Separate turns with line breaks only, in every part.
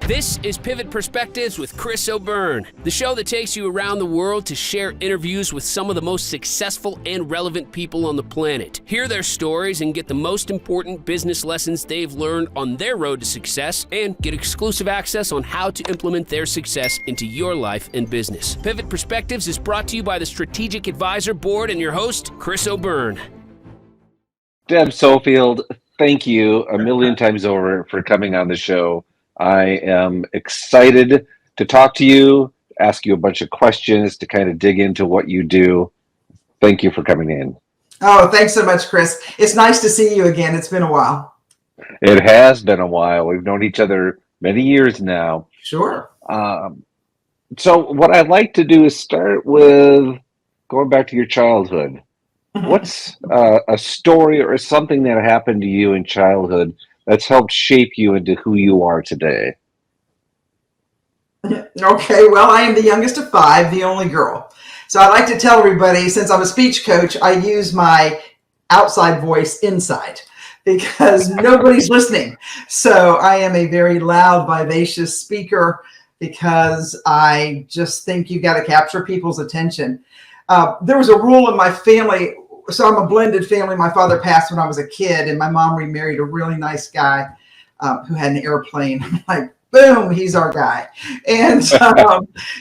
This is Pivot Perspectives with Chris O'Byrne, the show that takes you around the world to share interviews with some of the most successful and relevant people on the planet. Hear their stories and get the most important business lessons they've learned on their road to success, and get exclusive access on how to implement their success into your life and business. Pivot Perspectives is brought to you by the Strategic Advisor Board and your host, Chris O'Byrne.
Deb Sofield, thank you a million times over for coming on the show. I am excited to talk to you, ask you a bunch of questions to kind of dig into what you do. Thank you for coming in.
Oh, thanks so much, Chris. It's nice to see you again. It's been a while.
It has been a while. We've known each other many years now.
Sure.
So what I'd like to do is start with going back to your childhood. What's a story or something that happened to you in childhood that's helped shape you into who you are today?
Okay, well, I am the youngest of five, the only girl. So I like to tell everybody, since I'm a speech coach, I use my outside voice inside because nobody's listening. So I am a very loud, vivacious speaker because I just think you got to capture people's attention. There was a rule in my family. So I'm a blended family. My father passed when I was a kid, and my mom remarried a really nice guy who had an airplane. I'm like, boom, he's our guy. And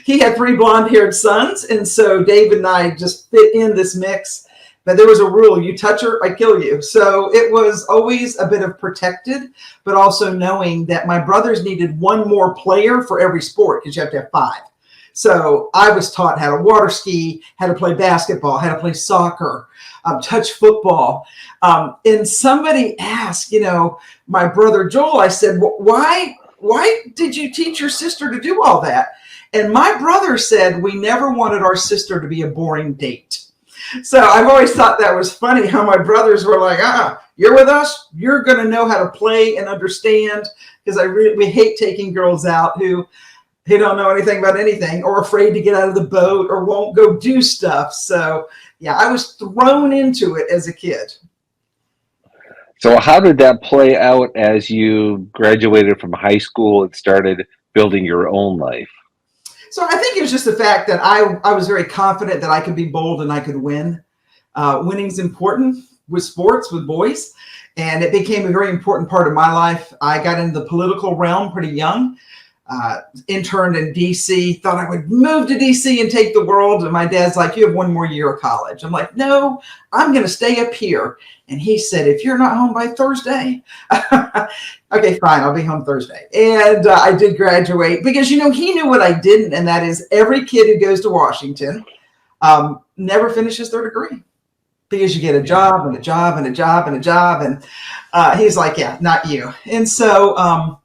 he had three blonde-haired sons, and so David and I just fit in this mix. But there was a rule: you touch her, I kill you. So it was always a bit of protected, but also knowing that my brothers needed one more player for every sport because you have to have five. So I was taught how to water ski, how to play basketball, how to play soccer, touch football. And somebody asked, my brother Joel, I said, why did you teach your sister to do all that? And my brother said, we never wanted our sister to be a boring date. So I've always thought that was funny how my brothers were like, you're with us, you're going to know how to play and understand, because we hate taking girls out who don't know anything about anything or afraid to get out of the boat or won't go do stuff. So yeah, I was thrown into it as a kid.
So how did that play out as you graduated from high school and started building your own life?
So I think it was just the fact that I was very confident that I could be bold and I could win. Winning's important with sports, with boys, and it became a very important part of my life. I got into the political realm pretty young. Interned in DC, thought I would move to DC and take the world. And my dad's like, you have one more year of college. I'm like, no, I'm going to stay up here. And he said, if you're not home by Thursday, okay, fine, I'll be home Thursday. And I did graduate because, he knew what I didn't. And that is every kid who goes to Washington never finishes their degree because you get a job and a job and a job and a job. And he's like, yeah, not you. And so,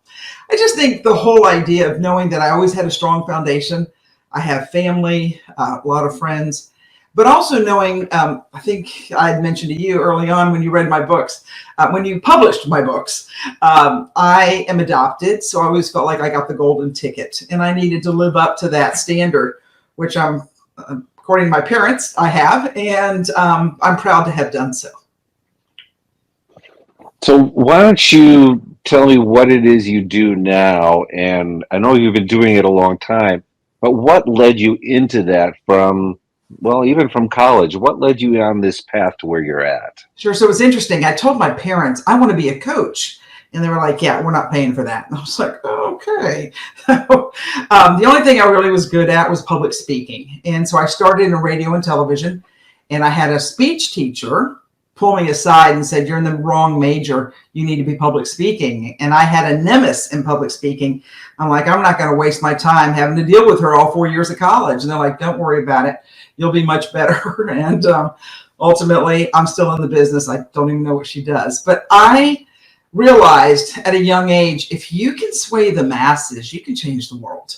I just think the whole idea of knowing that I always had a strong foundation. I have family, a lot of friends, but also knowing, I think I had mentioned to you early on when you read my books, when you published my books, I am adopted. So I always felt like I got the golden ticket and I needed to live up to that standard, which according to my parents, I have, and I'm proud to have done so.
So why don't you tell me what it is you do now? And I know you've been doing it a long time, but what led you into that even from college? What led you on this path to where you're at?
Sure. So it's interesting. I told my parents, I want to be a coach. And they were like, yeah, we're not paying for that. And I was like, okay. The only thing I really was good at was public speaking. And so I started in radio and television, and I had a speech teacher pull me aside and said, you're in the wrong major. You need to be public speaking. And I had a nemesis in public speaking. I'm like, I'm not going to waste my time having to deal with her all 4 years of college. And they're like, don't worry about it. You'll be much better. And ultimately, I'm still in the business. I don't even know what she does. But I realized at a young age, if you can sway the masses, you can change the world.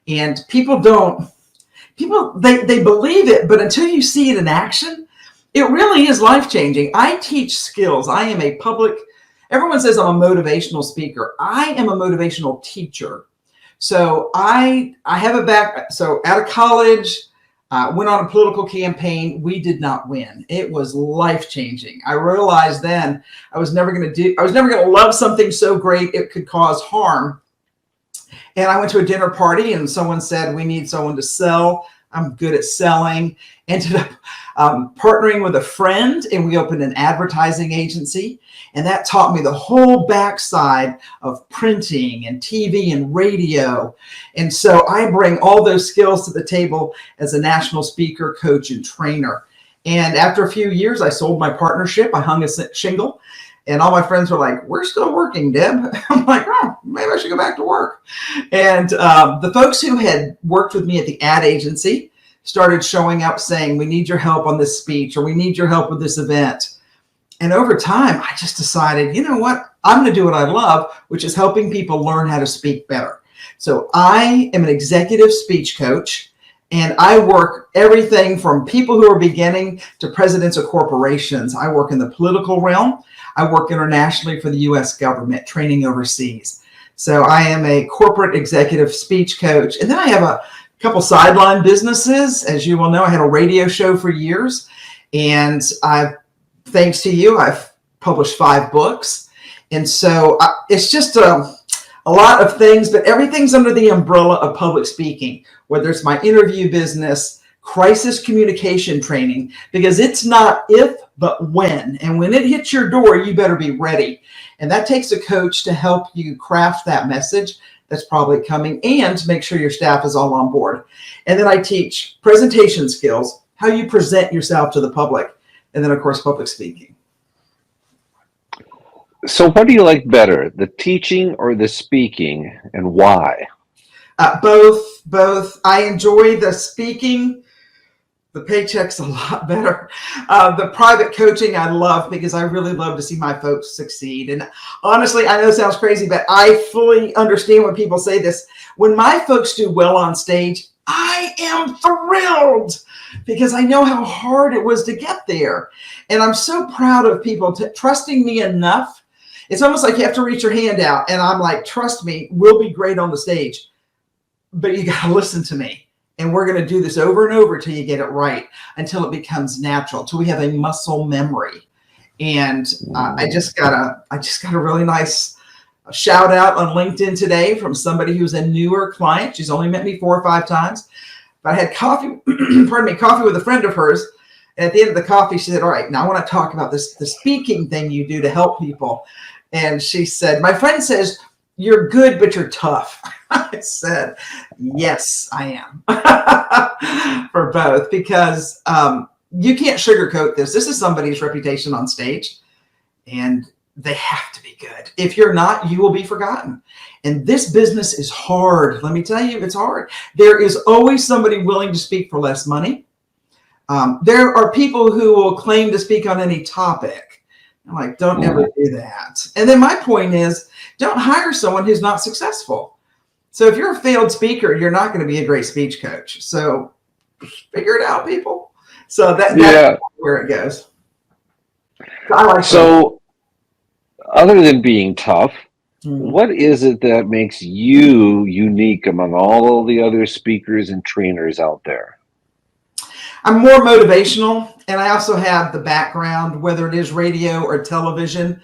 And people they believe it, but until you see it in action, it really is life-changing. I teach skills. I am everyone says I'm a motivational speaker. I am a motivational teacher. So I have so out of college, went on a political campaign. We did not win. It was life-changing. I realized then I was never going to love something so great it could cause harm. And I went to a dinner party and someone said, we need someone to sell. I'm good at selling. Ended up partnering with a friend, and we opened an advertising agency. And that taught me the whole backside of printing and TV and radio. And so I bring all those skills to the table as a national speaker, coach, and trainer. And after a few years, I sold my partnership. I hung a shingle. And all my friends were like, we're still working, Deb. I'm like, oh, maybe I should go back to work. And the folks who had worked with me at the ad agency started showing up saying, we need your help on this speech, or we need your help with this event. And over time, I just decided, you know what? I'm going to do what I love, which is helping people learn how to speak better. So I am an executive speech coach, and I work everything from people who are beginning to presidents of corporations. I work in the political realm. I work internationally for the U.S. government, training overseas. So I am a corporate executive speech coach. And then I have a couple sideline businesses. As you will know, I had a radio show for years. And thanks to you, I've published 5 books. And so it's just a lot of things, but everything's under the umbrella of public speaking, whether it's my interview business, crisis communication training, because it's not if, but when. And when it hits your door, you better be ready. And that takes a coach to help you craft that message that's probably coming and make sure your staff is all on board. And then I teach presentation skills, how you present yourself to the public, and then, of course, public speaking.
So what do you like better, the teaching or the speaking, and why?
Both. I enjoy the speaking. The paycheck's a lot better. The private coaching I love, because I really love to see my folks succeed. And honestly, I know it sounds crazy, but I fully understand when people say this. When my folks do well on stage, I am thrilled, because I know how hard it was to get there. And I'm so proud of people trusting me enough. It's almost like you have to reach your hand out, and I'm like, trust me, we'll be great on the stage, but you got to listen to me. And we're going to do this over and over till you get it right, until it becomes natural, till we have a muscle memory. And I just got a really nice shout out on LinkedIn today from somebody who's a newer client. She's only met me 4 or 5 times, but I had coffee with a friend of hers. And at the end of the coffee, she said, all right, now I want to talk about the speaking thing you do to help people. And she said, my friend says, you're good, but you're tough. I said, yes, I am. For both, because you can't sugarcoat this. This is somebody's reputation on stage, and they have to be good. If you're not, you will be forgotten. And this business is hard. Let me tell you, it's hard. There is always somebody willing to speak for less money. There are people who will claim to speak on any topic. I'm like, don't ever do that. And then my point is, don't hire someone who's not successful. So if you're a failed speaker, you're not going to be a great speech coach. So figure it out, people. So that's where it goes.
So other than being tough, what is it that makes you unique among all the other speakers and trainers out there?
I'm more motivational, and I also have the background, whether it is radio or television.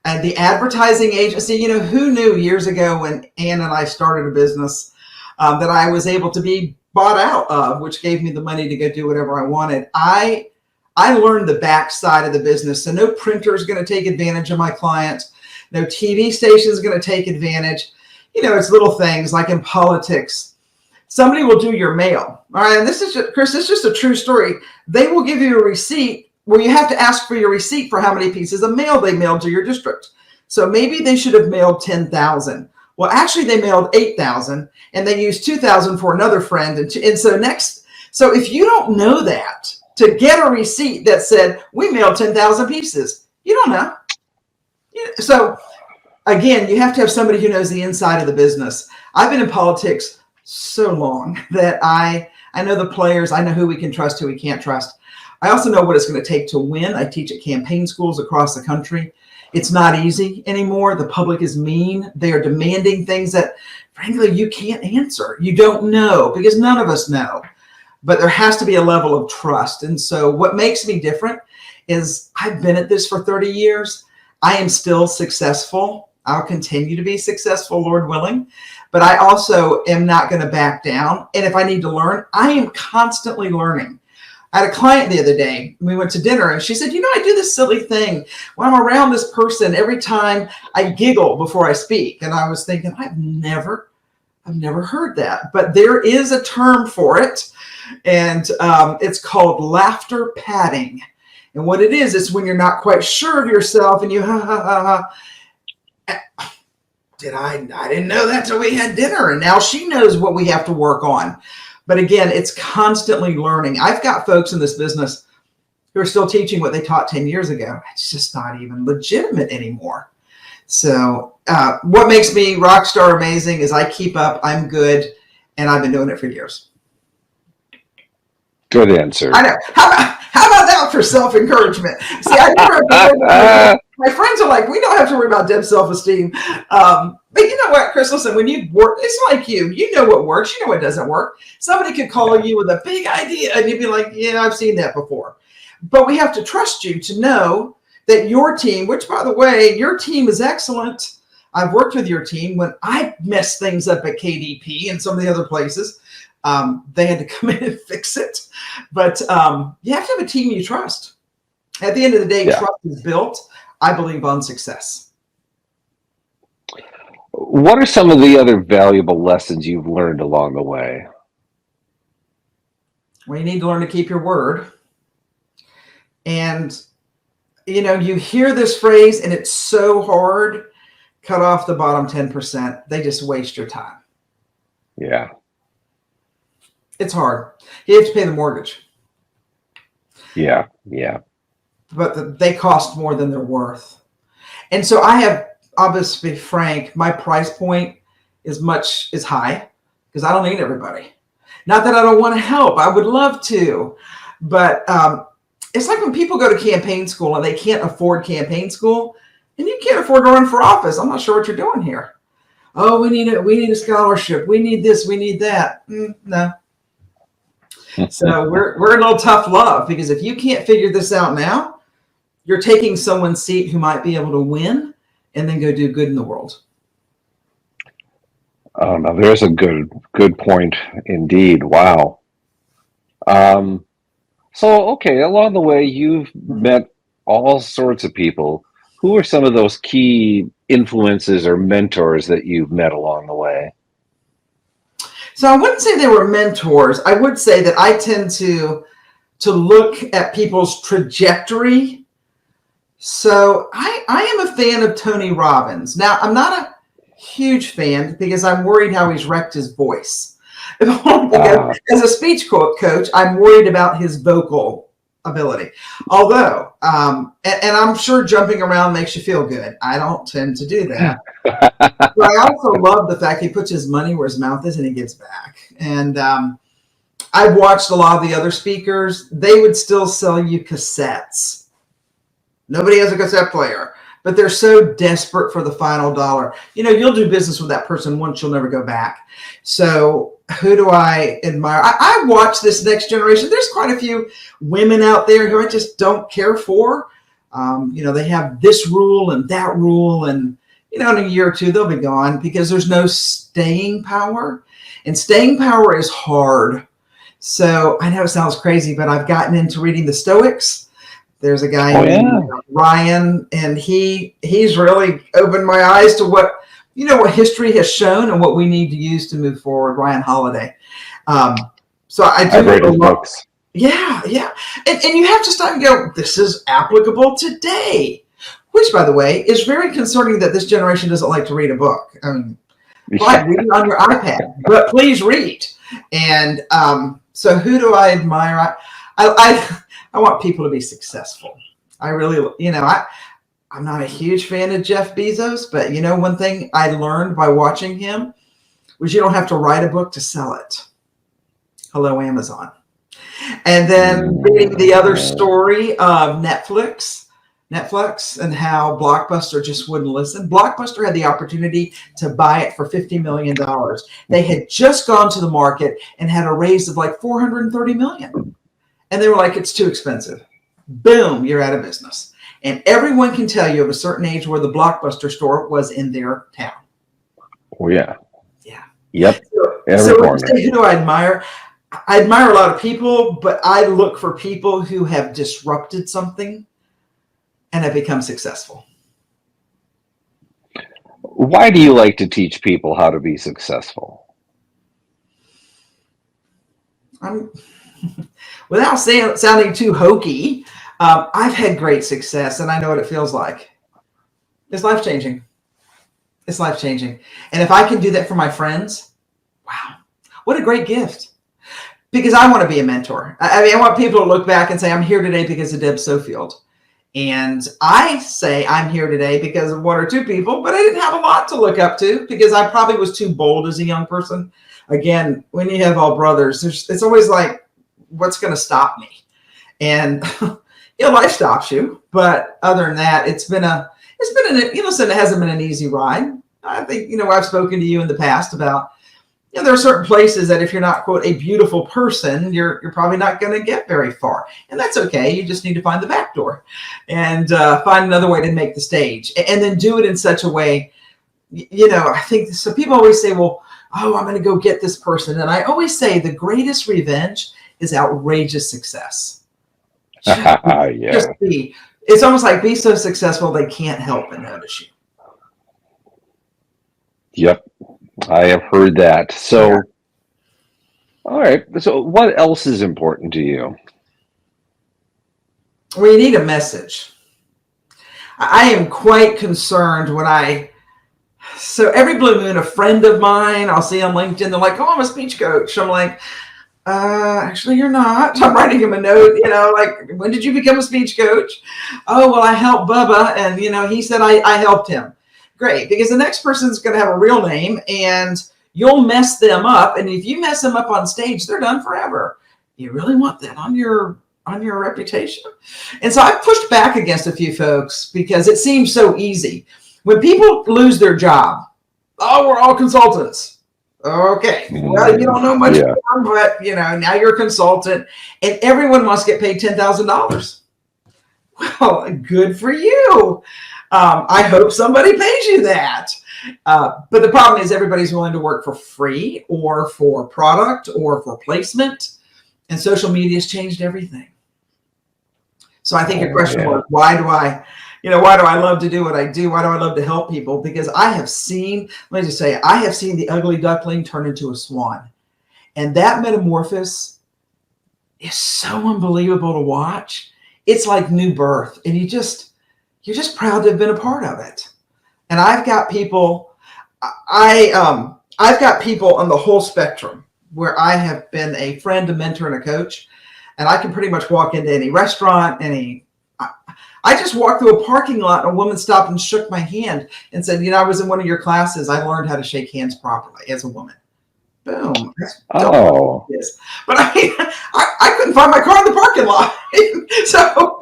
And the advertising agency, you know, who knew years ago when Ann and I started a business that I was able to be bought out of, which gave me the money to go do whatever I wanted. I learned the backside of the business. So no printer is going to take advantage of my client. No TV station is going to take advantage. You know, it's little things like in politics. Somebody will do your mail. All right. And this is just, Chris, this is just a true story. They will give you a receipt where you have to ask for your receipt for how many pieces of mail they mailed to your district. So maybe they should have mailed 10,000. Well, actually they mailed 8,000, and they used 2,000 for another friend. And so if you don't know that, to get a receipt that said we mailed 10,000 pieces, you don't know. So again, you have to have somebody who knows the inside of the business. I've been in politics so long that I know the players. I know who we can trust, who we can't trust. I also know what it's going to take to win. I teach at campaign schools across the country. It's not easy anymore. The public is mean. They are demanding things that, frankly, you can't answer. You don't know, because none of us know. But there has to be a level of trust. And so what makes me different is I've been at this for 30 years. I am still successful. I'll continue to be successful, Lord willing. But I also am not going to back down. And if I need to learn, I am constantly learning. I had a client the other day. We went to dinner and she said, I do this silly thing when I'm around this person. Every time I giggle before I speak. And I was thinking, I've never heard that. But there is a term for it. And it's called laughter padding. And what it is when you're not quite sure of yourself and you ha ha ha ha. I didn't know that till we had dinner. And now she knows what we have to work on. But again, it's constantly learning. I've got folks in this business who are still teaching what they taught 10 years ago. It's just not even legitimate anymore. So what makes me rock star amazing is I keep up, I'm good, and I've been doing it for years.
Good answer.
I know. How about that for self-encouragement? See, I never my friends are like, we don't have to worry about Deb's self-esteem. But you know what, Chris, listen, when you work, it's like you know what works, you know what doesn't work. Somebody could call you with a big idea and you'd be like, yeah, I've seen that before. But we have to trust you to know that your team, which by the way, your team is excellent. I've worked with your team when I messed things up at KDP and some of the other places. They had to come in and fix it. But you have to have a team you trust. At the end of the day, trust is built, I believe, on success.
What are some of the other valuable lessons you've learned along the way?
Well, you need to learn to keep your word. And, you hear this phrase and it's so hard, cut off the bottom 10%. They just waste your time.
Yeah.
It's hard. You have to pay the mortgage.
Yeah.
But they cost more than they're worth. And so I'll just be frank, my price point is high because I don't need everybody. Not that I don't want to help. I would love to. But it's like when people go to campaign school and they can't afford campaign school and you can't afford to run for office. I'm not sure what you're doing here. Oh, we need a scholarship. We need this. We need that. No. So we're a little tough love because if you can't figure this out now, you're taking someone's seat who might be able to win and then go do good in the world.
Now there's a good point indeed. Wow. So, okay, along the way, you've met all sorts of people. Who are some of those key influences or mentors that you've met along the way?
So I wouldn't say they were mentors. I would say that I tend to look at people's trajectory. So I am a fan of Tony Robbins. Now, I'm not a huge fan because I'm worried how he's wrecked his voice. As a speech coach, I'm worried about his vocal ability. Although, and I'm sure jumping around makes you feel good. I don't tend to do that. But I also love the fact he puts his money where his mouth is and he gives back. And I've watched a lot of the other speakers. They would still sell you cassettes. Nobody has a cassette player, but they're so desperate for the final dollar. You'll do business with that person once, you'll never go back. So who do I admire? I watch this next generation. There's quite a few women out there who I just don't care for. They have this rule and that rule, and in a year or two they'll be gone because there's no staying power, and staying power is hard. So I know it sounds crazy, but I've gotten into reading the Stoics. There's a guy named Ryan, and he's really opened my eyes to what history has shown and what we need to use to move forward. Ryan Holiday. So I've
read his books.
Yeah. And you have to stop and go, this is applicable today, which, by the way, is very concerning that this generation doesn't like to read a book. I mean, fine, read it on your iPad, but please read. And so who do I admire? I want people to be successful. I really, I'm not a huge fan of Jeff Bezos, but one thing I learned by watching him was you don't have to write a book to sell it. Hello, Amazon. And then reading the other story of Netflix and how Blockbuster just wouldn't listen. Blockbuster had the opportunity to buy it for $50 million. They had just gone to the market and had a raise of like $430 million. And they were like, it's too expensive. Boom, you're out of business. And everyone can tell you of a certain age where the Blockbuster store was in their town.
Oh, yeah.
Yeah.
Yep.
So when you say, who do I admire? I admire a lot of people, but I look for people who have disrupted something and have become successful.
Why do you like to teach people how to be successful?
Without sounding too hokey, I've had great success, and I know what it feels like. It's life-changing. It's life-changing. And if I can do that for my friends, wow, what a great gift. Because I want to be a mentor. I mean, I want people to look back and say, I'm here today because of Deb Sofield. And I say I'm here today because of one or two people, but I didn't have a lot to look up to because I probably was too bold as a young person. Again, when you have all brothers, it's always like, what's going to stop me? And life stops you. But other than that, it hasn't been an easy ride. I think, I've spoken to you in the past about, there are certain places that if you're not, quote, a beautiful person, you're probably not going to get very far. And that's okay. You just need to find the back door and find another way to make the stage and then do it in such a way, I think so. People always say, well, I'm going to go get this person. And I always say the greatest revenge is outrageous success. Just be. It's almost like be so successful they can't help but notice you.
Yep. I have heard that. So, all right. So what else is important to you?
Well, you need a message. I am quite concerned so every blue moon, a friend of mine, I'll see on LinkedIn, they're like, I'm a speech coach. I'm like, actually, you're not. I'm writing him a note, like, when did you become a speech coach? Oh, well, I helped Bubba. And, he said I helped him. Great, because the next person's going to have a real name and you'll mess them up. And if you mess them up on stage, they're done forever. You really want that on your reputation? And so I've pushed back against a few folks because it seems so easy. When people lose their job, we're all consultants. Okay, well, you don't know much more, but, now you're a consultant and everyone wants to get paid $10,000. Well, good for you. I hope somebody pays you that. But the problem is everybody's willing to work for free or for product or for placement. And social media has changed everything. So I think your question was, why do I love to do what I do? Why do I love to help people? Because I have seen the ugly duckling turn into a swan. And that metamorphosis is so unbelievable to watch. It's like new birth. And you're just proud to have been a part of it. And I've got people, I've got people on the whole spectrum where I have been a friend, a mentor, and a coach. And I can pretty much walk into any restaurant, I just walked through a parking lot and a woman stopped and shook my hand and said, I was in one of your classes. I learned how to shake hands properly as a woman. Boom.
Oh.
But I couldn't find my car in the parking lot. So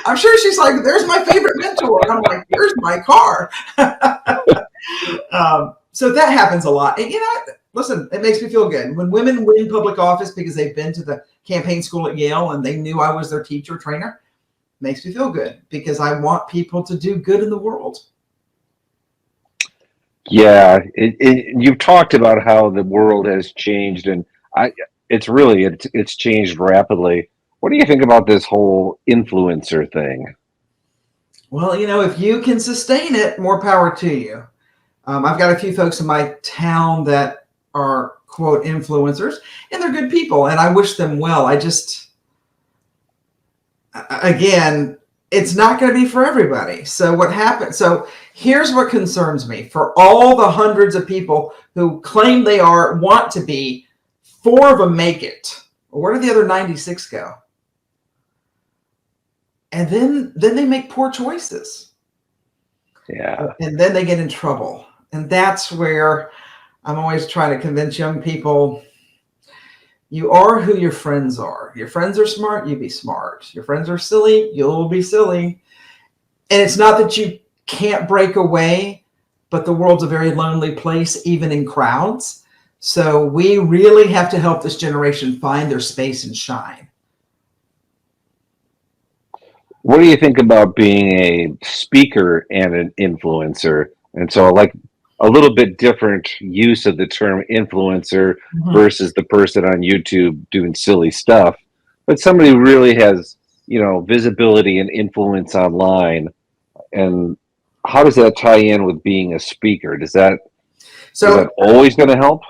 I'm sure she's like, there's my favorite mentor. And I'm like, here's my car. So that happens a lot. And, listen, it makes me feel good. When women win public office because they've been to the campaign school at Yale and they knew I was their teacher, trainer, makes me feel good because I want people to do good in the world.
Yeah, you've talked about how the world has changed, and it's changed rapidly. What do you think about this whole influencer thing?
Well, if you can sustain it, more power to you. I've got a few folks in my town that are, quote, influencers, and they're good people, and I wish them well. Again, it's not going to be for everybody. So what happens? So here's what concerns me. For all the hundreds of people who claim they want to be, 4 of them make it. Where do the other 96 go? And then they make poor choices.
Yeah.
And then they get in trouble. And that's where I'm always trying to convince young people, you are who your friends are. Your friends are smart, you be smart. Your friends are silly, you'll be silly. And it's not that you can't break away, but the world's a very lonely place, even in crowds. So we really have to help this generation find their space and shine.
What do you think about being a speaker and an influencer? And so, like, a little bit different use of the term influencer
Mhm.
versus the person on YouTube doing silly stuff, but somebody who really has, visibility and influence online. And how does that tie in with being a speaker? Is that
So
always going to help?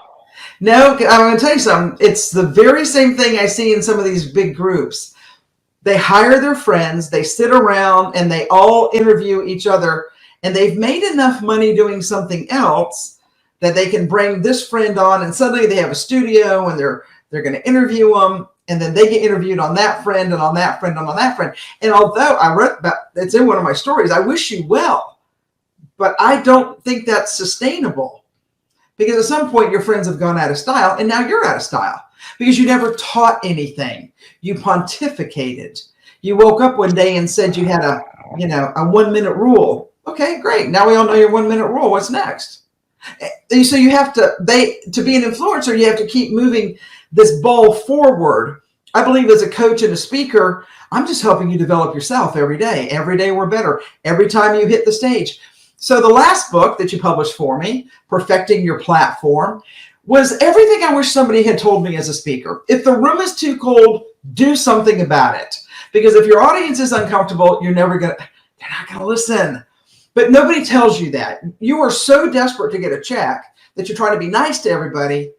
no, I'm going to tell you something. It's the very same thing I see in some of these big groups. They hire their friends, they sit around and they all interview each other, and they've made enough money doing something else that they can bring this friend on, and suddenly they have a studio and they're going to interview them, and then they get interviewed on that friend and on that friend and on that friend. And although I wrote about it's in one of my stories, I wish you well, but I don't think that's sustainable. Because at some point your friends have gone out of style and now you're out of style because you never taught anything. You pontificated. You woke up one day and said you had a 1 minute rule. Okay, great. Now we all know your 1 minute rule. What's next? So you have to be an influencer, you have to keep moving this ball forward. I believe as a coach and a speaker, I'm just helping you develop yourself every day. Every day we're better. Every time you hit the stage. So the last book that you published for me, Perfecting Your Platform, was everything I wish somebody had told me as a speaker. If the room is too cold, do something about it. Because if your audience is uncomfortable, they're not going to listen. But nobody tells you that. You are so desperate to get a check that you're trying to be nice to everybody,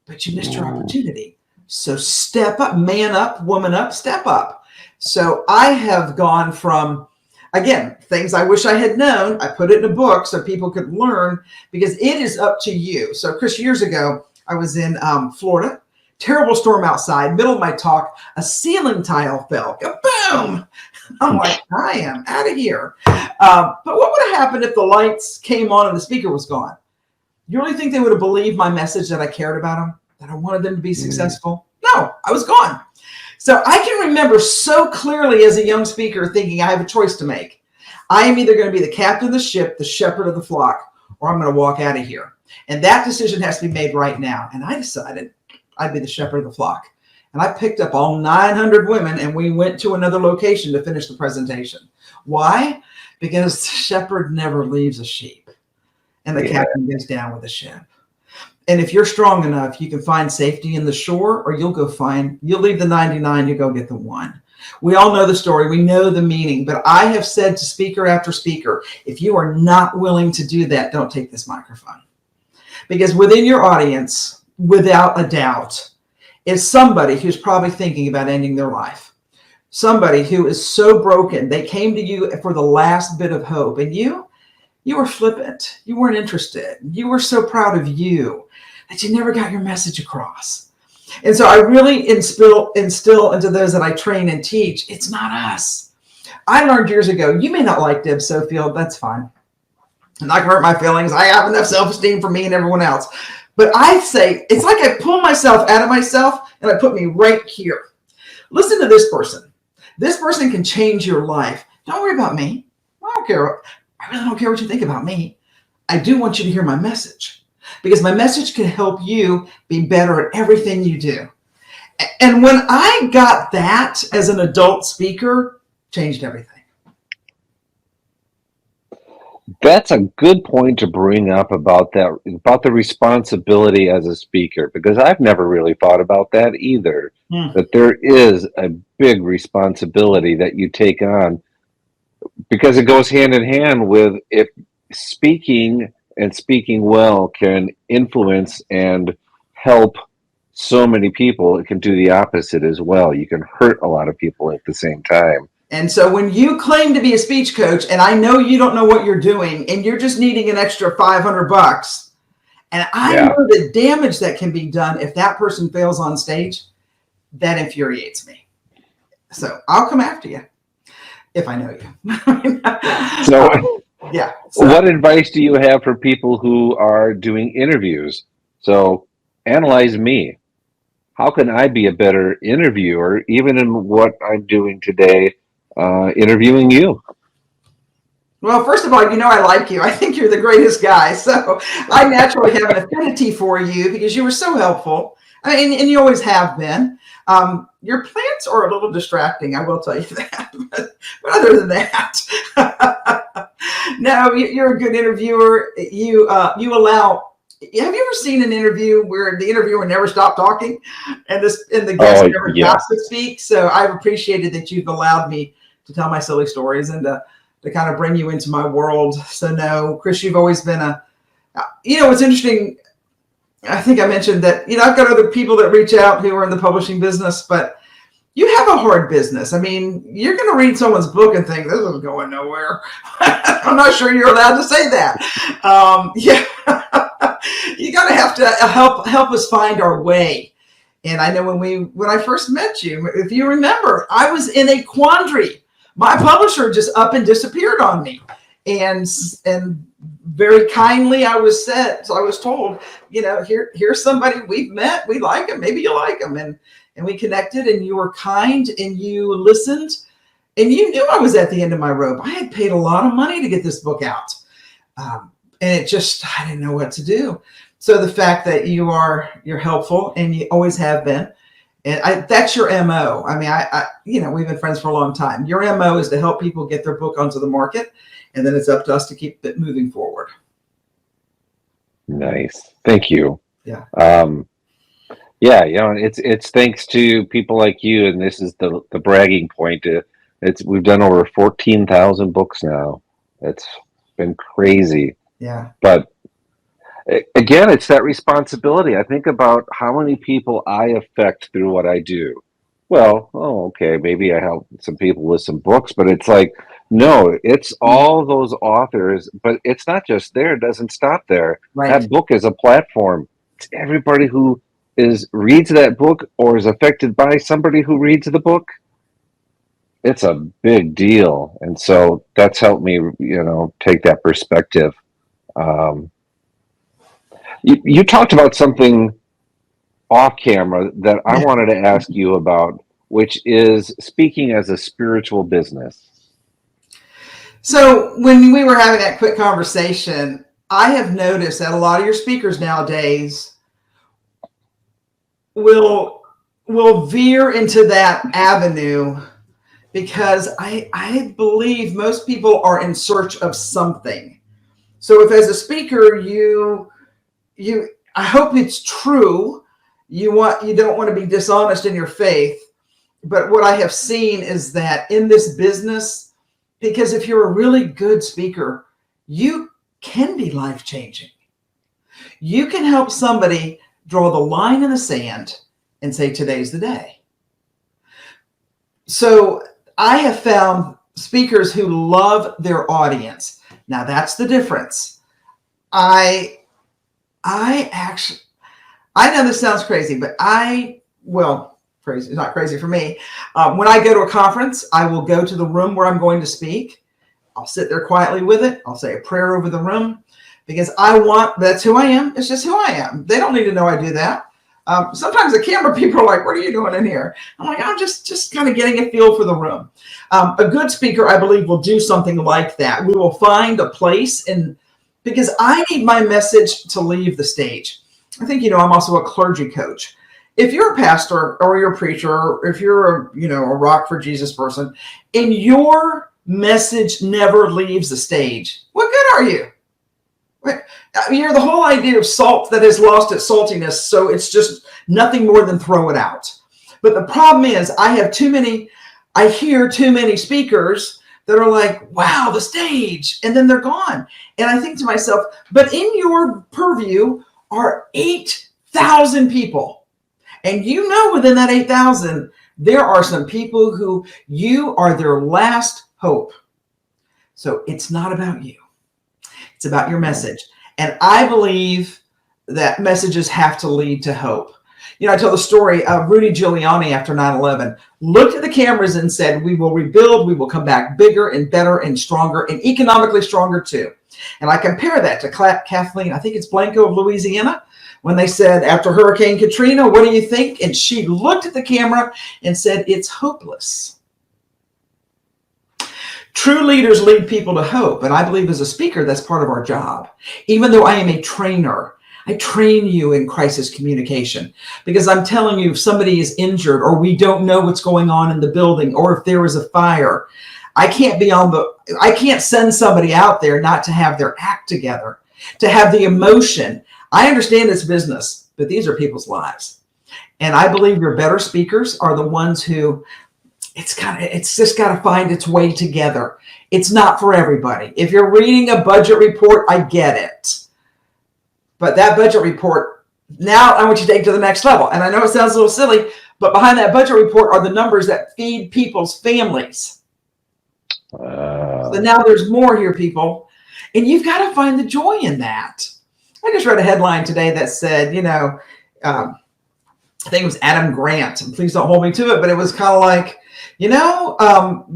but you missed your opportunity. So step up, man up, woman up, step up. So I have gone from, again, things I wish I had known. I put it in a book so people could learn because it is up to you. So, Chris, years ago, I was in Florida, terrible storm outside, middle of my talk, a ceiling tile fell, boom. I'm like, I am out of here. But what would have happened if the lights came on and the speaker was gone? You really think they would have believed my message that I cared about them, that I wanted them to be successful? No, I was gone. So I can remember so clearly as a young speaker thinking I have a choice to make. I am either going to be the captain of the ship, the shepherd of the flock, or I'm going to walk out of here. And that decision has to be made right now. And I decided I'd be the shepherd of the flock. And I picked up all 900 women and we went to another location to finish the presentation. Why? Because the shepherd never leaves a sheep and the captain goes down with the ship. And if you're strong enough, you can find safety in the shore, or you'll leave the 99, you go get the one. We all know the story. We know the meaning. But I have said to speaker after speaker, if you are not willing to do that, don't take this microphone. Because within your audience, without a doubt, is somebody who's probably thinking about ending their life. Somebody who is so broken, they came to you for the last bit of hope. And you were flippant. You weren't interested. You were so proud of you that you never got your message across. And so I really instill into those that I train and teach, it's not us. I learned years ago, you may not like Deb Sofield, that's fine. I'm not gonna hurt my feelings. I have enough self-esteem for me and everyone else. But I say, it's like I pull myself out of myself and I put me right here. Listen to this person. This person can change your life. Don't worry about me. I don't care. I really don't care what you think about me. I do want you to hear my message because my message can help you be better at everything you do. And when I got that as an adult speaker, changed everything.
That's a good point to bring up about the responsibility as a speaker, because I've never really thought about that either. That there is a big responsibility that you take on, because it goes hand in hand with if speaking well can influence and help so many people, it can do the opposite as well. You can hurt a lot of people at the same time.
And so when you claim to be a speech coach, and I know you don't know what you're doing, and you're just needing an extra $500, and I know the damage that can be done if that person fails on stage, that infuriates me. So I'll come after you if I know you.
So
So
what advice do you have for people who are doing interviews? So analyze me. How can I be a better interviewer, even in what I'm doing today, interviewing you?
Well, first of all, I like you. I think you're the greatest guy. So I naturally have an affinity for you because you were so helpful. I mean, and you always have been. Your plants are a little distracting, I will tell you that. But other than that, no, you're a good interviewer. You allow. Have you ever seen an interview where the interviewer never stopped talking, and the guest never got to speak? So I've appreciated that you've allowed me to tell my silly stories and to kind of bring you into my world. So no, Chris, you've always been what's interesting. I think I mentioned that, I've got other people that reach out who are in the publishing business, but you have a hard business. I mean, you're going to read someone's book and think, this is going nowhere. I'm not sure you're allowed to say that. Yeah, you got to have to help us find our way. And I know when I first met you, if you remember, I was in a quandary. My publisher just up and disappeared on me. And very kindly, I was told, here's somebody we've met, we like him, maybe you like him, and we connected, and you were kind, and you listened, and you knew I was at the end of my rope. I had paid a lot of money to get this book out, and I didn't know what to do. So the fact that you're helpful, and you always have been, and that's your MO. I mean, we've been friends for a long time. Your MO is to help people get their book onto the market. And then it's up to us to keep it moving forward.
Nice. Thank you.
Yeah.
It's thanks to people like you, and this is the bragging point. We've done over 14,000 books now. It's been crazy.
Yeah.
But again, it's that responsibility. I think about how many people I affect through what I do. Well, okay, maybe I help some people with some books, but it's like, no, it's all those authors, but it's not just there. It doesn't stop there.
Right.
That book is a platform. It's everybody who reads that book or is affected by somebody who reads the book. It's a big deal. And so that's helped me, take that perspective. You talked about something off camera that I wanted to ask you about, which is speaking as a spiritual business.
So when we were having that quick conversation, I have noticed that a lot of your speakers nowadays will veer into that avenue because I believe most people are in search of something. So if as a speaker, I hope it's true. You don't want to be dishonest in your faith. But what I have seen is that in this business, because if you're a really good speaker, you can be life-changing. You can help somebody draw the line in the sand and say, today's the day. So I have found speakers who love their audience. Now that's the difference. I know this sounds crazy, but crazy. It's not crazy for me. When I go to a conference, I will go to the room where I'm going to speak. I'll sit there quietly with it. I'll say a prayer over the room because that's who I am. It's just who I am. They don't need to know I do that. Sometimes the camera people are like, what are you doing in here? I'm like, I'm just kind of getting a feel for the room. A good speaker, I believe, will do something like that. We will find a place because I need my message to leave the stage. I think, I'm also a clergy coach. If you're a pastor or you're a preacher, or if you're a rock for Jesus person, and your message never leaves the stage, what good are you? You're the whole idea of salt that has lost its saltiness, so it's just nothing more than throw it out. But the problem is I hear too many speakers that are like, wow, the stage, and then they're gone. And I think to myself, but in your purview are 8,000 people. And within that 8,000, there are some people who you are their last hope. So it's not about you. It's about your message. And I believe that messages have to lead to hope. I tell the story of Rudy Giuliani after 9/11, looked at the cameras and said, we will rebuild, we will come back bigger and better and stronger and economically stronger too. And I compare that to Kathleen, I think it's Blanco of Louisiana, when they said, after Hurricane Katrina, what do you think? And she looked at the camera and said, it's hopeless. True leaders lead people to hope. And I believe as a speaker, that's part of our job. Even though I am a trainer, I train you in crisis communication because I'm telling you, if somebody is injured or we don't know what's going on in the building, or if there is a fire, I can't send somebody out there not to have their act together, to have the emotion. I understand it's business, but these are people's lives. And I believe your better speakers are the ones who it's just got to find its way together. It's not for everybody. If you're reading a budget report, I get it. But that budget report, now I want you to take to the next level. And I know it sounds a little silly, but behind that budget report are the numbers that feed people's families. So now there's more here, people. And you've got to find the joy in that. I just read a headline today that said, I think it was Adam Grant, and please don't hold me to it, but it was kind of like,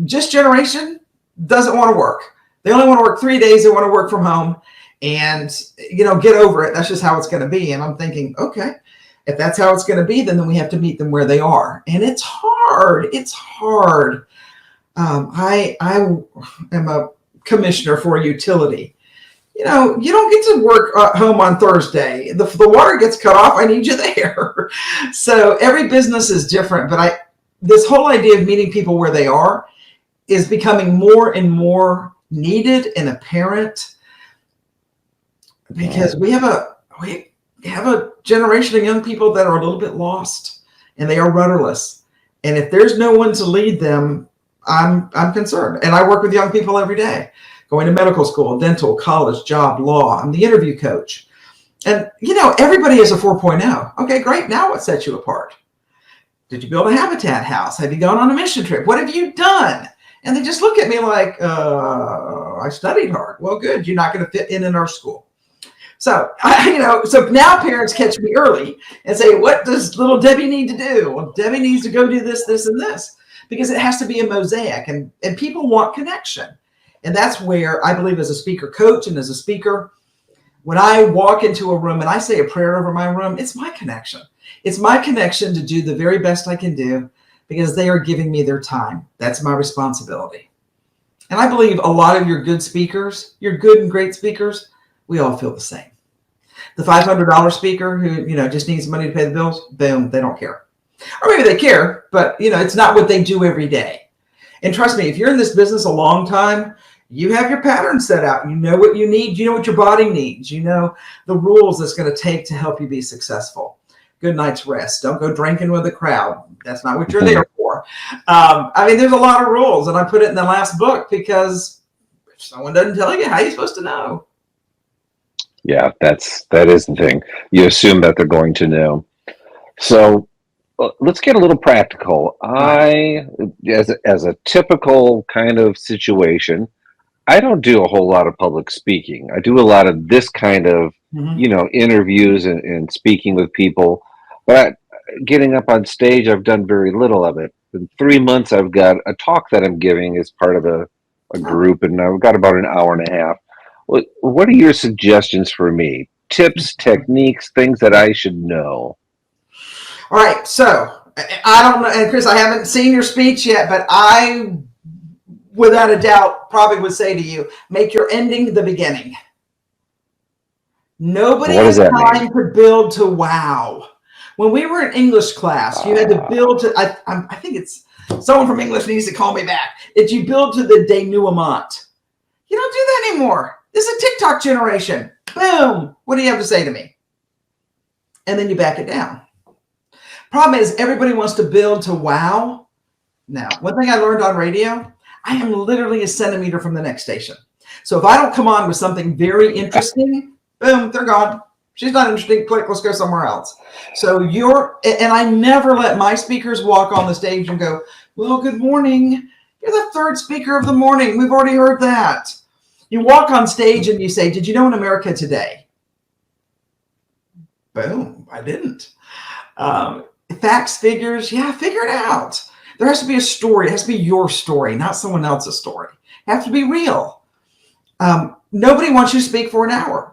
just generation doesn't want to work. They only want to work 3 days. They want to work from home and, get over it. That's just how it's going to be. And I'm thinking, okay, if that's how it's going to be, then we have to meet them where they are. And it's hard. It's hard. I am a commissioner for a utility. You don't get to work at home on Thursday. The water gets cut off. I need you there. So every business is different, but this whole idea of meeting people where they are is becoming more and more needed and apparent because we have a generation of young people that are a little bit lost and they are rudderless. And if there's no one to lead them, I'm concerned. And I work with young people every day, going to medical school, dental, college, job, law. I'm the interview coach. And, everybody has a 4.0. Okay, great. Now what sets you apart? Did you build a habitat house? Have you gone on a mission trip? What have you done? And they just look at me like, I studied hard. Well, good. You're not going to fit in our school. So, so now parents catch me early and say, what does little Debbie need to do? Well, Debbie needs to go do this, this, and this, because it has to be a mosaic and people want connection. And that's where I believe as a speaker coach and as a speaker, when I walk into a room and I say a prayer over my room, it's my connection. It's my connection to do the very best I can do because they are giving me their time. That's my responsibility. And I believe a lot of your good speakers, your good and great speakers, we all feel the same. The $500 speaker who, just needs money to pay the bills, boom, they don't care. Or maybe they care, but, it's not what they do every day. And trust me, if you're in this business a long time, you have your pattern set out. You know what you need. You know what your body needs. You know the rules it's going to take to help you be successful. Good night's rest. Don't go drinking with the crowd. That's not what you're there for. There's a lot of rules, and I put it in the last book because if someone doesn't tell you, how are you supposed to know?
Yeah, that is the thing. You assume that they're going to know. So let's get a little practical. As a typical kind of situation, I don't do a whole lot of public speaking. I do a lot of this kind of, interviews and speaking with people. But getting up on stage, I've done very little of it. In 3 months, I've got a talk that I'm giving as part of a group, and I've got about an hour and a half. What are your suggestions for me? Tips, techniques, things that I should know?
All right. So I don't know. And Chris, I haven't seen your speech yet, but I, without a doubt, probably would say to you, make your ending the beginning. Nobody has time to build to wow. When we were in English class, you had to build to, I think it's someone from English needs to call me back. If you build to the denouement, you don't do that anymore. This is a TikTok generation. Boom. What do you have to say to me? And then you back it down. Problem is everybody wants to build to wow. Now, one thing I learned on radio, I am literally a centimeter from the next station. So if I don't come on with something very interesting, boom, they're gone. She's not interesting. Click, let's go somewhere else. So and I never let my speakers walk on the stage and go, well, good morning. You're the third speaker of the morning. We've already heard that. You walk on stage and you say, did you know in America today? Boom, I didn't. Facts, figures, figure it out. There has to be a story. It has to be your story, not someone else's story. It has to be real. Nobody wants you to speak for an hour.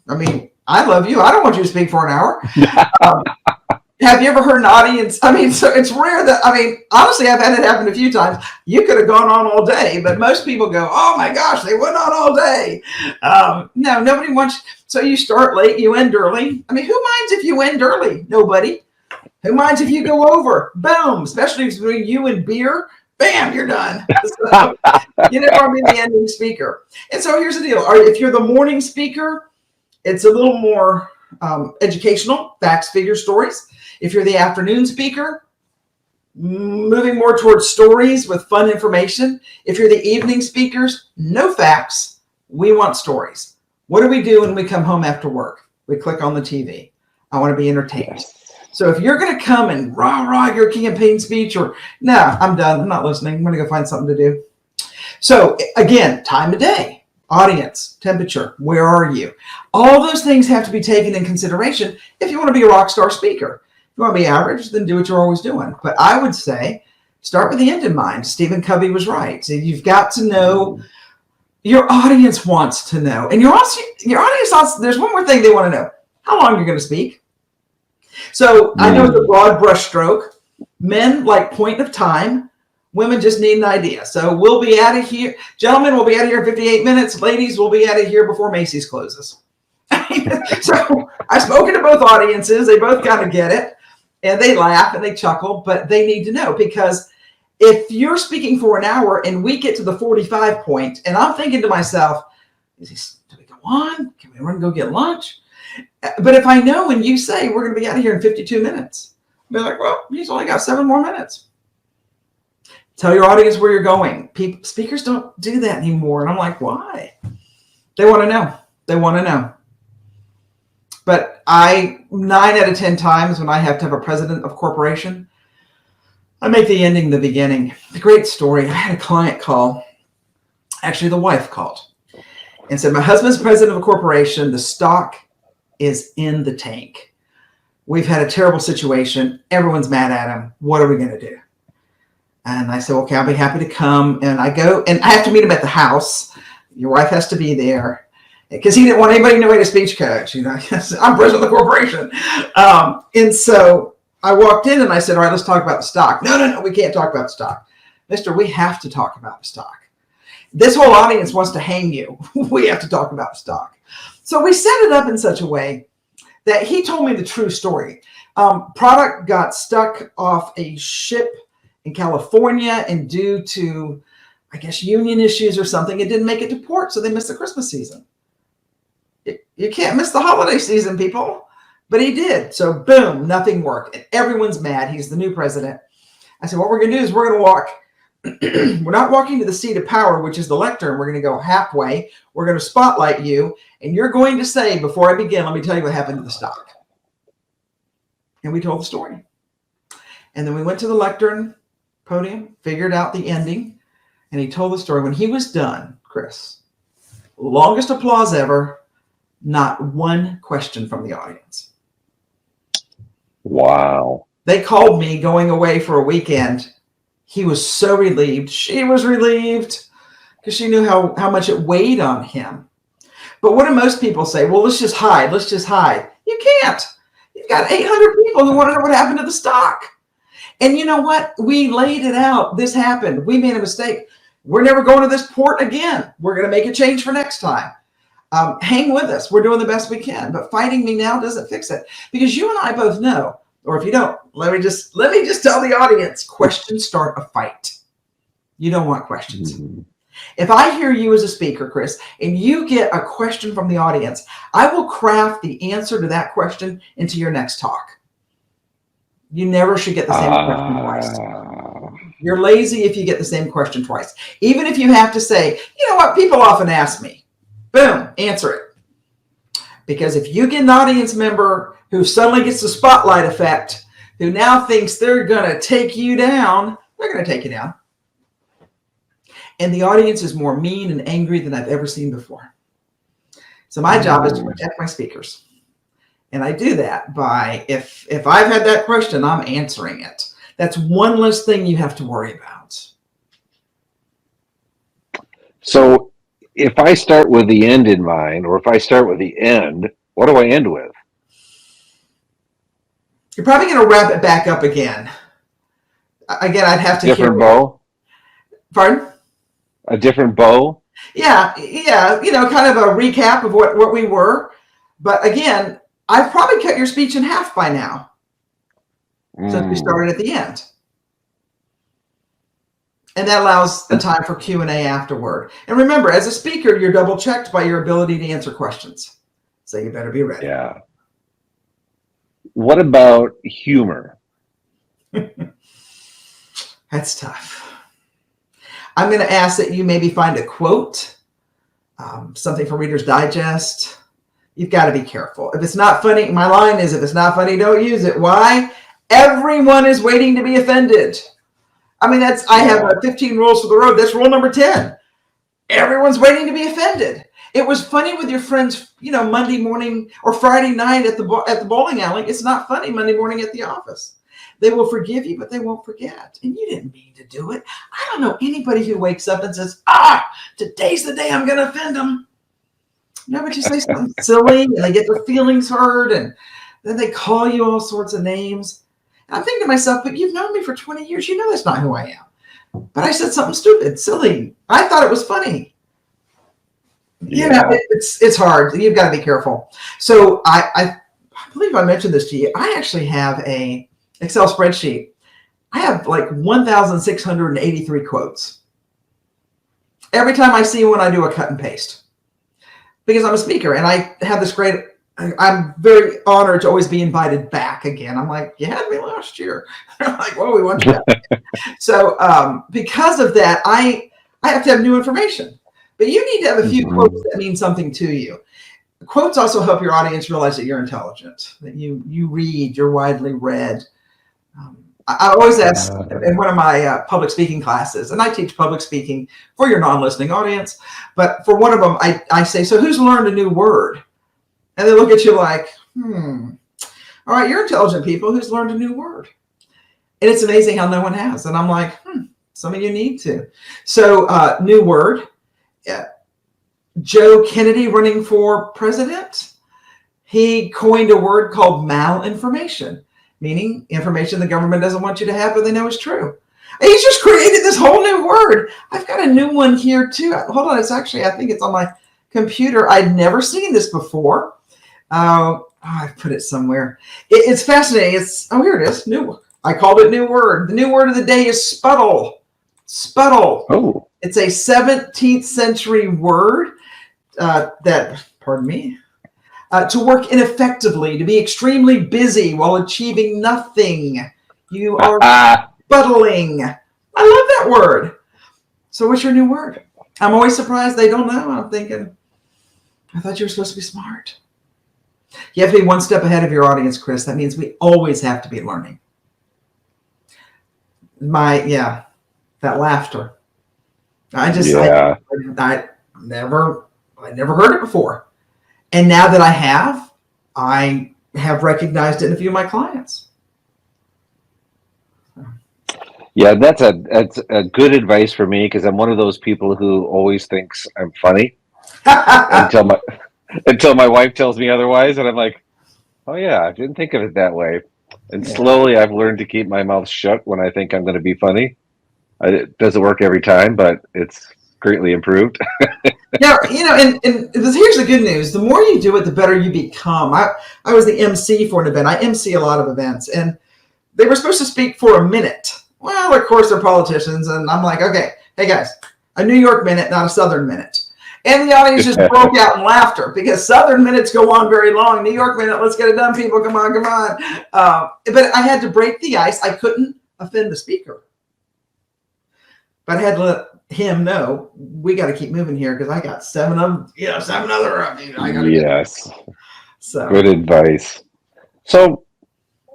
I mean, I love you. I don't want you to speak for an hour. Have you ever heard an audience? I mean, so it's rare that, I mean, honestly, I've had it happen a few times. You could have gone on all day, but most people go, oh my gosh, they went on all day. No, nobody wants, so you start late, you end early. I mean, who minds if you end early? Nobody. Who minds if you go over? Boom, especially if it's between you and beer, bam, you're done. So, you never want to be the ending speaker. And so here's the deal. If you're the morning speaker, it's a little more educational, facts, figures, stories. If you're the afternoon speaker, moving more towards stories with fun information. If you're the evening speakers, no facts. We want stories. What do we do when we come home after work? We click on the TV. I want to be entertained. Yes. So if you're going to come and rah your campaign speech, or no, I'm done. I'm not listening. I'm going to go find something to do. So again, time of day, audience, temperature, where are you? All those things have to be taken in consideration if you want to be a rock star speaker. If you want to be average, then do what you're always doing. But I would say start with the end in mind. Stephen Covey was right. So you've got to know, your audience wants to know. And your audience wants, there's one more thing they want to know. How long you're going to speak. So I know the broad brush stroke. Men like point of time. Women just need an idea. So we'll be out of here. Gentlemen, we'll be out of here in 58 minutes. Ladies, we'll be out of here before Macy's closes. So I've spoken to both audiences. They both kind of get it. And they laugh and they chuckle. But they need to know, because if you're speaking for an hour and we get to the 45 point, and I'm thinking to myself, do we go on? Can we run and go get lunch? But if I know when you say we're going to be out of here in 52 minutes, I'll be like, well, he's only got 7 more minutes. Tell your audience where you're going. Speakers don't do that anymore. And I'm like, why? They want to know. They want to know. But 9 out of 10 times when I have to have a president of corporation, I make the ending the beginning. The great story. I had a client call. Actually, the wife called and said, my husband's president of a corporation. The stock is in the tank. We've had a terrible situation. Everyone's mad at him. What are we going to do? And I said, okay, I'll be happy to come. And I go, and I have to meet him at the house. Your wife has to be there, because he didn't want anybody to know he had a speech coach. You know, I'm president of the corporation. And so I walked in and I said, all right, let's talk about the stock. No, we can't talk about the stock. Mister, we have to talk about the stock. This whole audience wants to hang you. We have to talk about the stock. So we set it up in such a way that he told me the true story. Product got stuck off a ship in California, and due to, I guess, union issues or something, it didn't make it to port, so they missed the Christmas season. You can't miss the holiday season, people. But he did. So boom, nothing worked. And everyone's mad. He's the new president. I said, what we're going to do is we're going to walk. We're not walking to the seat of power, which is the lectern. We're going to go halfway. We're going to spotlight you. And you're going to say, before I begin, let me tell you what happened to the stock. And we told the story. And then we went to the lectern podium, figured out the ending, and he told the story. When he was done, Chris, longest applause ever, not one question from the audience.
Wow.
They called me going away for a weekend. He was so relieved. She was relieved because she knew how much it weighed on him. But what do most people say? Well, let's just hide. Let's just hide. You can't. You've got 800 people who want to know what happened to the stock. And you know what? We laid it out. This happened. We made a mistake. We're never going to this port again. We're going to make a change for next time. Hang with us. We're doing the best we can. But fighting me now doesn't fix it. Because you and I both know, or if you don't, let me just tell the audience, questions start a fight. You don't want questions. Mm-hmm. If I hear you as a speaker, Chris, and you get a question from the audience, I will craft the answer to that question into your next talk. You never should get the same question twice. You're lazy if you get the same question twice. Even if you have to say, you know what, people often ask me. Boom, answer it. Because if you get an audience member who suddenly gets the spotlight effect, who now thinks they're going to take you down, they're going to take you down. And the audience is more mean and angry than I've ever seen before. So my job is to protect my speakers. And I do that by, if I've had that question, I'm answering it. That's one less thing you have to worry about.
So if I start with the end in mind, or if I start with the end, what do I end with?
You're probably going to wrap it back up again. Again, I'd have to
different bow.
Pardon?
A different bow.
Yeah. Kind of a recap of what we were. But again, I've probably cut your speech in half by now, since we started at the end. And that allows the time for Q&A afterward. And remember, as a speaker, you're double checked by your ability to answer questions. So you better be ready.
Yeah. What about humor?
That's tough. I'm going to ask that you maybe find a quote, something from Reader's Digest. You've got to be careful. If it's not funny, my line is, if it's not funny, don't use it. Why? Everyone is waiting to be offended. I mean, I have 15 rules for the road. That's rule number 10. Everyone's waiting to be offended. It was funny with your friends, Monday morning or Friday night at the bowling alley. It's not funny Monday morning at the office. They will forgive you, but they won't forget. And you didn't mean to do it. I don't know anybody who wakes up and says, today's the day I'm going to offend them. No, but you say something silly and they get their feelings hurt and then they call you all sorts of names. And I'm thinking to myself, but you've known me for 20 years. You know that's not who I am. But I said something stupid, silly. I thought it was funny.
Yeah.
It's hard. You've got to be careful. So I believe I mentioned this to you. I actually have a Excel spreadsheet. I have like 1,683 quotes. Every time I see one, I do a cut and paste. Because I'm a speaker and I have this great, I'm very honored to always be invited back again. I'm like, you had me last year. I'm like, well, we want you back. So because of that, I have to have new information. But you need to have a few quotes that mean something to you. Quotes also help your audience realize that you're intelligent, that you read, you're widely read. I always ask in one of my public speaking classes, and I teach public speaking for your non-listening audience, but for one of them, I say, so who's learned a new word? And they look at you like, all right, you're intelligent people. Who's learned a new word? And it's amazing how no one has. And I'm like, some of you need to. So new word. Joe Kennedy running for president, he coined a word called malinformation, meaning information the government doesn't want you to have, but they know is true. And he's just created this whole new word. I've got a new one here too. Hold on, I think it's on my computer. I'd never seen this before. I put it somewhere. It's fascinating. Here it is. New. I called it new word. The new word of the day is sputtle. Sputtle.
Oh.
It's a 17th century word to work ineffectively, to be extremely busy while achieving nothing. You are sputtling. I love that word. So what's your new word? I'm always surprised they don't know. I'm thinking, I thought you were supposed to be smart. You have to be one step ahead of your audience, Chris. That means we always have to be learning. That laughter. I never heard it before. And now that I have recognized it in a few of my clients.
Yeah, that's a good advice for me, because I'm one of those people who always thinks I'm funny until my wife tells me otherwise, and I'm like, oh yeah, I didn't think of it that way. And slowly I've learned to keep my mouth shut when I think I'm going to be funny. It doesn't work every time, but it's greatly improved.
Yeah, and here's the good news. The more you do it, the better you become. I was the MC for an event. I MC a lot of events, and they were supposed to speak for a minute. Well, of course, they're politicians, and I'm like, okay, hey guys, a New York minute, not a Southern minute. And the audience just broke out in laughter because Southern minutes go on very long. New York minute, let's get it done, people. Come on. But I had to break the ice. I couldn't offend the speaker. But I had to let him know, we got to keep moving here because I got seven other of you.
Yes.
So
good advice. So,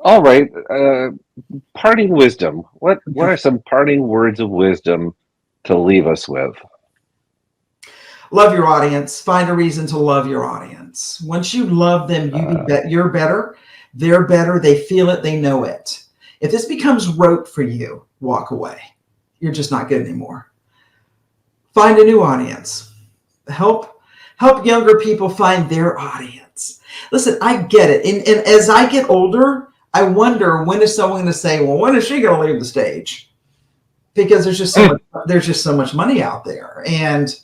all right, parting wisdom. What are some parting words of wisdom to leave us with?
Love your audience. Find a reason to love your audience. Once you love them, you're better. They're better. They feel it. They know it. If this becomes rote for you, walk away. You're just not good anymore. Find a new audience. Help younger people find their audience. Listen, I get it. And as I get older, I wonder, when is someone going to say, well, when is she going to leave the stage? Because there's just so much money out there. And,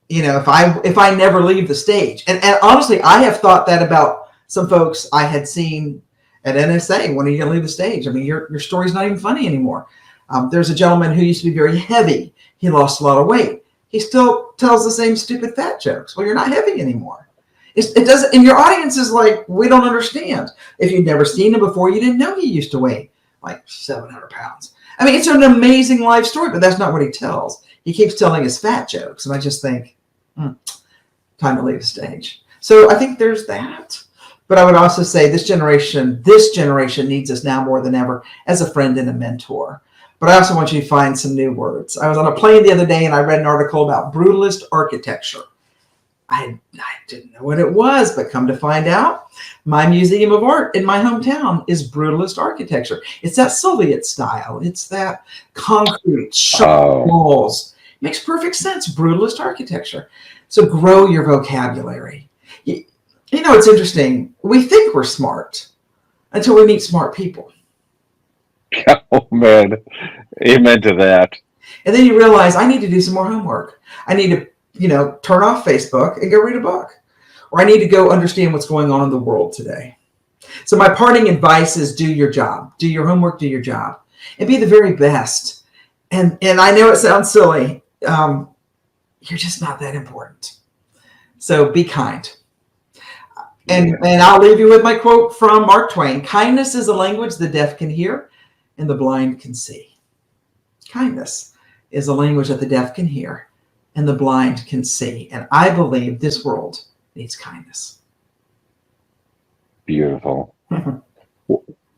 if I never leave the stage, and honestly, I have thought that about some folks I had seen at NSA. When are you going to leave the stage? I mean, your story's not even funny anymore. There's a gentleman who used to be very heavy. He lost a lot of weight. He still tells the same stupid fat jokes. Well, you're not heavy anymore. It doesn't, and your audience is like, we don't understand. If you'd never seen him before, you didn't know he used to weigh like 700 pounds. I mean, it's an amazing life story, but that's not what he tells. He keeps telling his fat jokes. And I just think, time to leave the stage. So I think there's that. But I would also say this generation needs us now more than ever as a friend and a mentor. But I also want you to find some new words. I was on a plane the other day and I read an article about brutalist architecture. I didn't know what it was, but come to find out, my museum of art in my hometown is brutalist architecture. It's that Soviet style. It's that concrete, sharp walls. Makes perfect sense, brutalist architecture. So grow your vocabulary. It's interesting. We think we're smart until we meet smart people.
Oh, man. Amen to that.
And then you realize I need to do some more homework. I need to, turn off Facebook and go read a book. Or I need to go understand what's going on in the world today. So my parting advice is do your job. Do your homework, do your job. And be the very best. And I know it sounds silly. You're just not that important. So be kind. And I'll leave you with my quote from Mark Twain. Kindness is a language the deaf can hear and the blind can see. Kindness is a language that the deaf can hear and the blind can see. And I believe this world needs kindness.
Beautiful.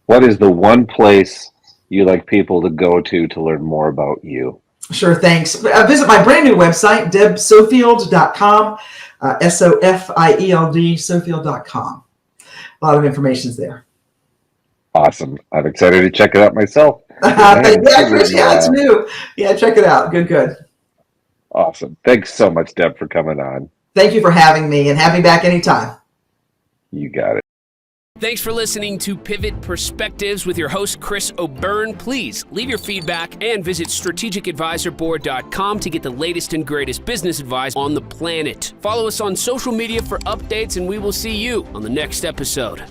What is the one place you like people to go to learn more about you?
Sure, thanks. Visit my brand new website, debsofield.com, Sofield, Sofield.com. A lot of information's there.
Awesome. I'm excited to check it out myself.
It's new. Yeah, check it out. Good.
Awesome. Thanks so much, Deb, for coming on.
Thank you for having me, and have me back anytime.
You got it.
Thanks for listening to Pivot Perspectives with your host, Chris O'Byrne. Please leave your feedback and visit strategicadvisorboard.com to get the latest and greatest business advice on the planet. Follow us on social media for updates, and we will see you on the next episode.